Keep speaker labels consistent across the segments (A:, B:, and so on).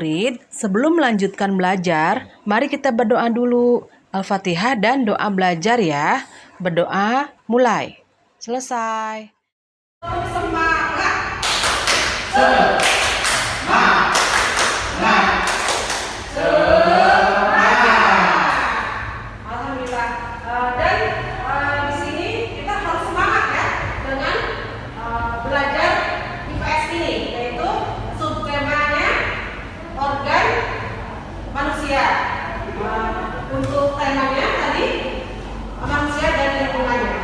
A: murid, sebelum melanjutkan belajar, mari kita berdoa dulu. Al-Fatihah dan doa belajar ya. Berdoa, mulai. Selesai.
B: Alhamdulillah. Dan di sini kita harus semangat ya dengan belajar IPS ini, yaitu subtemanya organ manusia. Untuk temanya tadi manusia dan lingkungannya.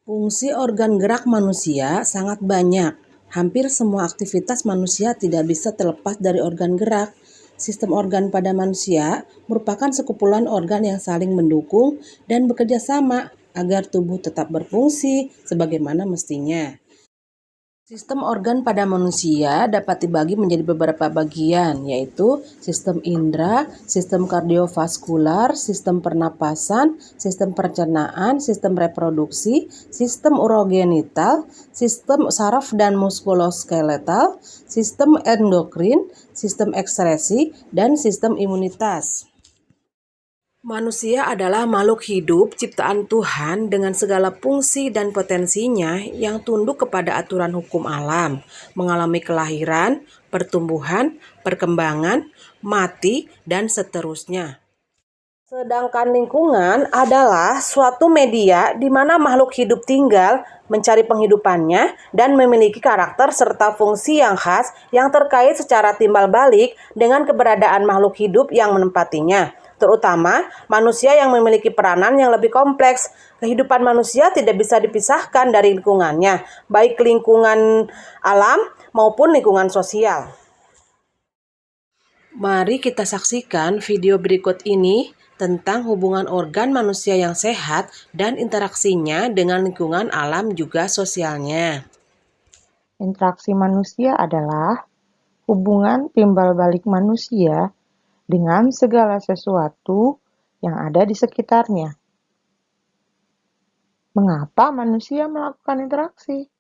A: Fungsi organ gerak manusia sangat banyak. Hampir semua aktivitas manusia tidak bisa terlepas dari organ gerak. Sistem organ pada manusia merupakan sekumpulan organ yang saling mendukung dan bekerja sama agar tubuh tetap berfungsi sebagaimana mestinya. Sistem organ pada manusia dapat dibagi menjadi beberapa bagian, yaitu sistem indera, sistem kardiovaskular, sistem pernapasan, sistem pencernaan, sistem reproduksi, sistem urogenital, sistem saraf dan muskuloskeletal, sistem endokrin, sistem ekskresi, dan sistem imunitas. Manusia adalah makhluk hidup ciptaan Tuhan dengan segala fungsi dan potensinya yang tunduk kepada aturan hukum alam, mengalami kelahiran, pertumbuhan, perkembangan, mati, dan seterusnya. Sedangkan lingkungan adalah suatu media di mana makhluk hidup tinggal, mencari penghidupannya, dan memiliki karakter serta fungsi yang khas yang terkait secara timbal balik dengan keberadaan makhluk hidup yang menempatinya. Terutama manusia yang memiliki peranan yang lebih kompleks. Kehidupan manusia tidak bisa dipisahkan dari lingkungannya, baik lingkungan alam maupun lingkungan sosial. Mari kita saksikan video berikut ini tentang hubungan organ manusia yang sehat dan interaksinya dengan lingkungan alam juga sosialnya.
C: Interaksi manusia adalah hubungan timbal balik manusia dengan segala sesuatu yang ada di sekitarnya. Mengapa manusia melakukan interaksi?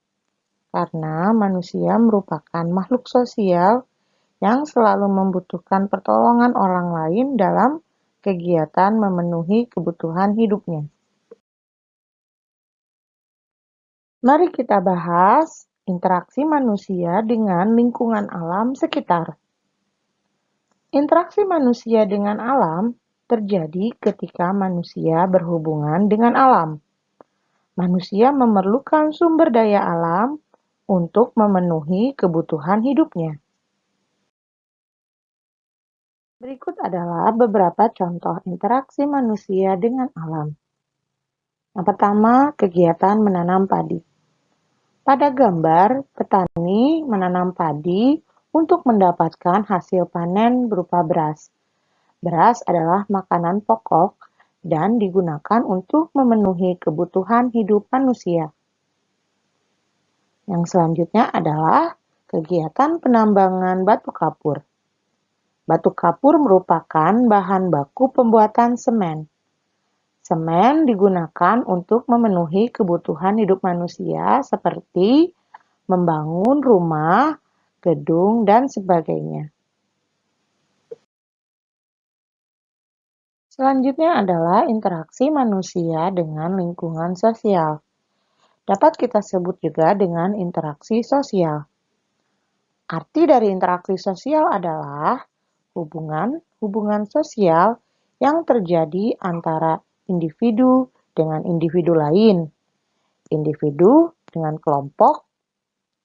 C: Karena manusia merupakan makhluk sosial yang selalu membutuhkan pertolongan orang lain dalam kegiatan memenuhi kebutuhan hidupnya. Mari kita bahas interaksi manusia dengan lingkungan alam sekitar. Interaksi manusia dengan alam terjadi ketika manusia berhubungan dengan alam. Manusia memerlukan sumber daya alam untuk memenuhi kebutuhan hidupnya. Berikut adalah beberapa contoh interaksi manusia dengan alam. Yang pertama, kegiatan menanam padi. Pada gambar, petani menanam padi untuk mendapatkan hasil panen berupa beras. Beras adalah makanan pokok dan digunakan untuk memenuhi kebutuhan hidup manusia. Yang selanjutnya adalah kegiatan penambangan batu kapur. Batu kapur merupakan bahan baku pembuatan semen. Semen digunakan untuk memenuhi kebutuhan hidup manusia seperti membangun rumah, gedung, dan sebagainya. Selanjutnya adalah interaksi manusia dengan lingkungan sosial. Dapat kita sebut juga dengan interaksi sosial. Arti dari interaksi sosial adalah hubungan sosial yang terjadi antara individu dengan individu lain, individu dengan kelompok,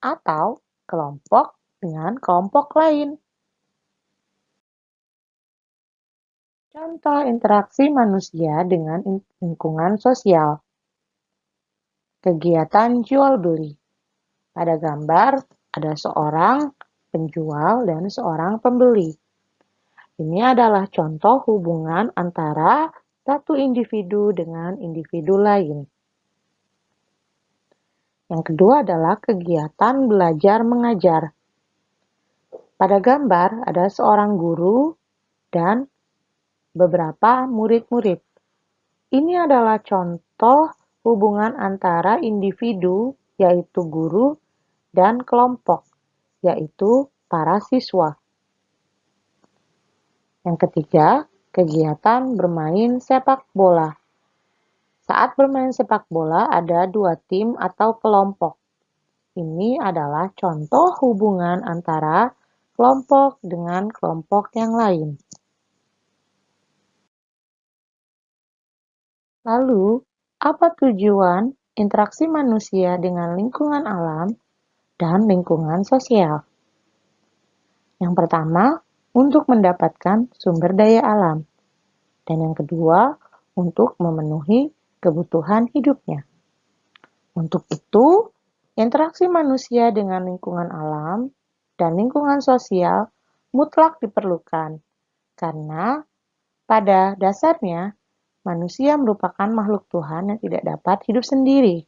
C: atau kelompok dengan kelompok lain. Contoh interaksi manusia dengan lingkungan sosial. Kegiatan jual beli. Pada gambar ada seorang penjual dan seorang pembeli. Ini adalah contoh hubungan antara satu individu dengan individu lain. Yang kedua adalah kegiatan belajar mengajar. Pada gambar ada seorang guru dan beberapa murid-murid. Ini adalah contoh hubungan antara individu, yaitu guru, dan kelompok, yaitu para siswa. Yang ketiga, kegiatan bermain sepak bola. Saat bermain sepak bola ada 2 tim atau kelompok. Ini adalah contoh hubungan antara kelompok dengan kelompok yang lain. Lalu, apa tujuan interaksi manusia dengan lingkungan alam dan lingkungan sosial? Yang pertama, untuk mendapatkan sumber daya alam. Dan yang kedua, untuk memenuhi kebutuhan hidupnya. Untuk itu, interaksi manusia dengan lingkungan alam dan lingkungan sosial mutlak diperlukan, karena pada dasarnya manusia merupakan makhluk Tuhan yang tidak dapat hidup sendiri.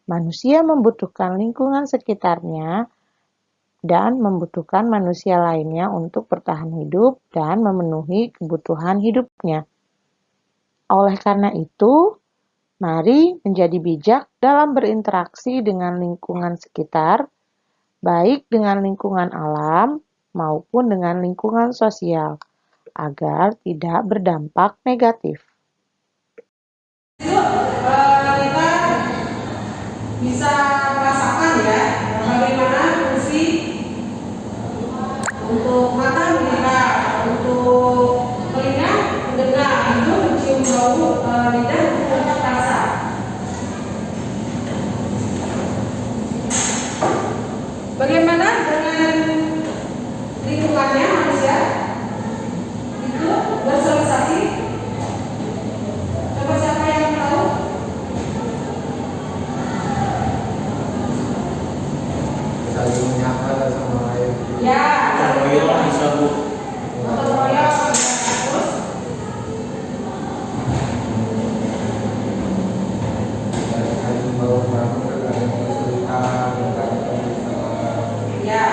C: Manusia membutuhkan lingkungan sekitarnya dan membutuhkan manusia lainnya untuk bertahan hidup dan memenuhi kebutuhan hidupnya. Oleh karena itu, mari menjadi bijak dalam berinteraksi dengan lingkungan sekitar, baik dengan lingkungan alam maupun dengan lingkungan sosial, agar tidak berdampak negatif.
B: Kita bisa merasakan ya bagaimana fungsi untuk mata melihat, untuk telinga mendengar, hidung mencium bau, lidah untuk rasa. Bagaimana dengan lingkungannya manusia? Itu bersosialisasi. Coba siapa yang tahu?
D: Saling menyapa sama lain.
B: Ya,
D: Royong bisa bu.
B: gotong royong, terus
D: Saling bawa barang ke dalam cerita,
B: ya,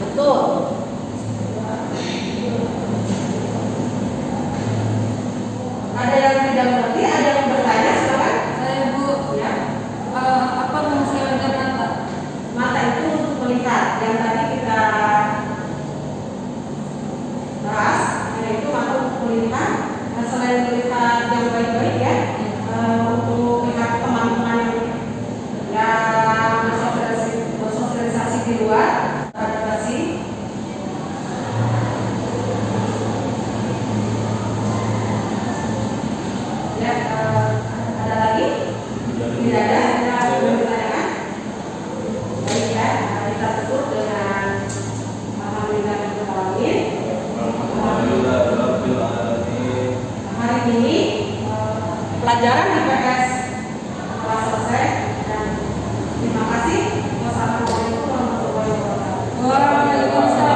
B: betul. Ada yang tidak mengerti, ada yang bertanya, silakan.
E: Saya Bu,
B: Ya,
E: apa fungsi organ mata?
B: mata itu untuk melihat. Yang tadi kita bahas, yaitu mata untuk melihat. Nah, selain melihat yang baik-baik ya, untuk melihat teman-teman yang bersosialisasi di luar, adaptasi. Ya, ada lagi? Tidak ada. Ada yang bertanya? Baik ya, kita tutup dengan alhamdulillahirobbilalamin. Hari ini pelajaran IPS telah selesai dan terima kasih. Wassalamualaikum warahmatullahi wabarakatuh.
E: Waalaikumsalam.